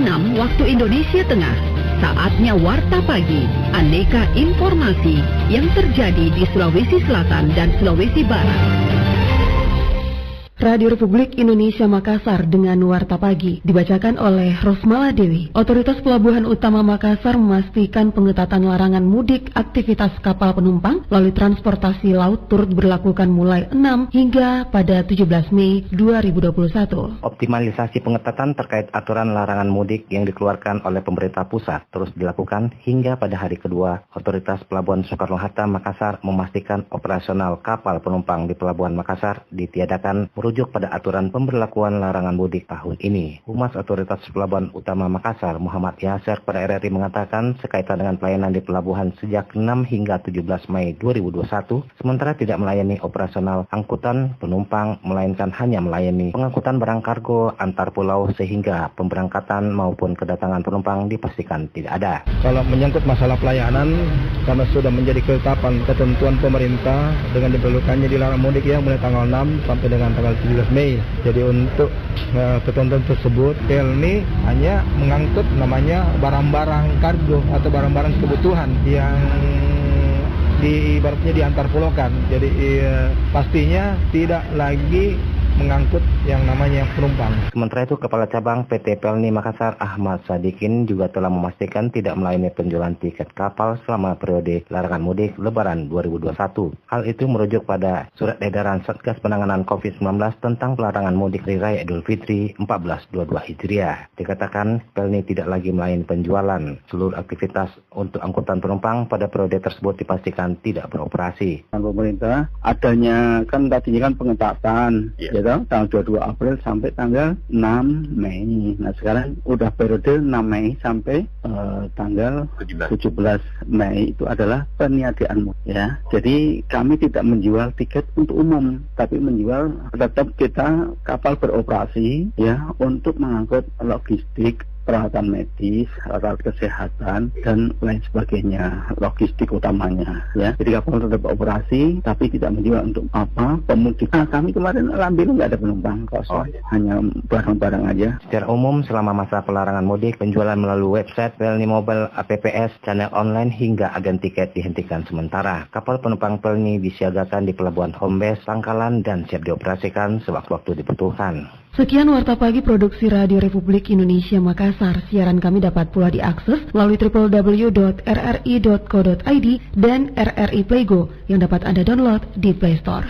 6 waktu Indonesia Tengah. Saatnya Warta Pagi, aneka informasi yang terjadi di Sulawesi Selatan dan Sulawesi Barat. Radio Republik Indonesia Makassar dengan Warta Pagi dibacakan oleh Rosmala Dewi. Otoritas Pelabuhan Utama Makassar memastikan pengetatan larangan mudik aktivitas kapal penumpang melalui transportasi laut turut berlakukan mulai 6 hingga pada 17 Mei 2021. Optimalisasi pengetatan terkait aturan larangan mudik yang dikeluarkan oleh pemerintah pusat terus dilakukan hingga pada hari kedua. Otoritas Pelabuhan Soekarno-Hatta Makassar memastikan operasional kapal penumpang di Pelabuhan Makassar ditiadakan merujuk pada aturan pemberlakuan larangan mudik tahun ini. Humas Otoritas Pelabuhan Utama Makassar, Muhammad Yasser, pada RRI mengatakan sekaitan dengan pelayanan di pelabuhan sejak 6 hingga 17 Mei 2021, sementara tidak melayani operasional angkutan penumpang, melainkan hanya melayani pengangkutan barang kargo antar pulau sehingga pemberangkatan maupun kedatangan penumpang dipastikan tidak ada. Kalau menyangkut masalah pelayanan, karena sudah menjadi ketetapan ketentuan pemerintah dengan diperlukannya dilarang mudik ya mulai tanggal 6 sampai dengan tanggal 17 Mei. Jadi untuk ketentuan tersebut, Pelni hanya mengangkut namanya barang-barang kargo atau barang-barang kebutuhan yang ibaratnya diantar pulokan. Jadi pastinya tidak lagi mengangkut yang namanya penumpang. Sementara itu, Kepala Cabang PT Pelni Makassar Ahmad Sadikin juga telah memastikan tidak melayani penjualan tiket kapal selama periode larangan mudik Lebaran 2021. Hal itu merujuk pada Surat Edaran Satgas Penanganan COVID-19 tentang pelarangan mudik Hari Raya Idul Fitri 1422 Hijriah. Dikatakan Pelni tidak lagi melayani penjualan. Seluruh aktivitas untuk angkutan penumpang pada periode tersebut dipastikan tidak beroperasi. Pemerintah adanya kan tadinya kan pengetatan, tanggal 22 April sampai tanggal 6 Mei. Nah sekarang udah periode 6 Mei sampai tanggal 17 Mei itu adalah peniadaan mudik ya. Jadi kami tidak menjual tiket untuk umum, tapi menjual tetap kita kapal beroperasi ya untuk mengangkut logistik, peralatan medis, alat kesehatan dan lain sebagainya, logistik utamanya ya. Jadi kapal tetap operasi tapi tidak menjual untuk apa pemudik. Kami kemarin alhamdulillah nggak ada penumpang kosong, hanya barang-barang aja. Secara umum selama masa pelarangan mudik, penjualan melalui website, Pelni Mobile, APPS, channel online hingga agen tiket dihentikan sementara. Kapal penumpang Pelni disiagakan di Pelabuhan Home Base, pangkalan dan siap dioperasikan sewaktu-waktu dibutuhkan. Sekian Warta Pagi Produksi Radio Republik Indonesia Makassar. Siaran kami dapat pula diakses melalui www.rri.co.id dan RRI Playgo yang dapat Anda download di Play Store.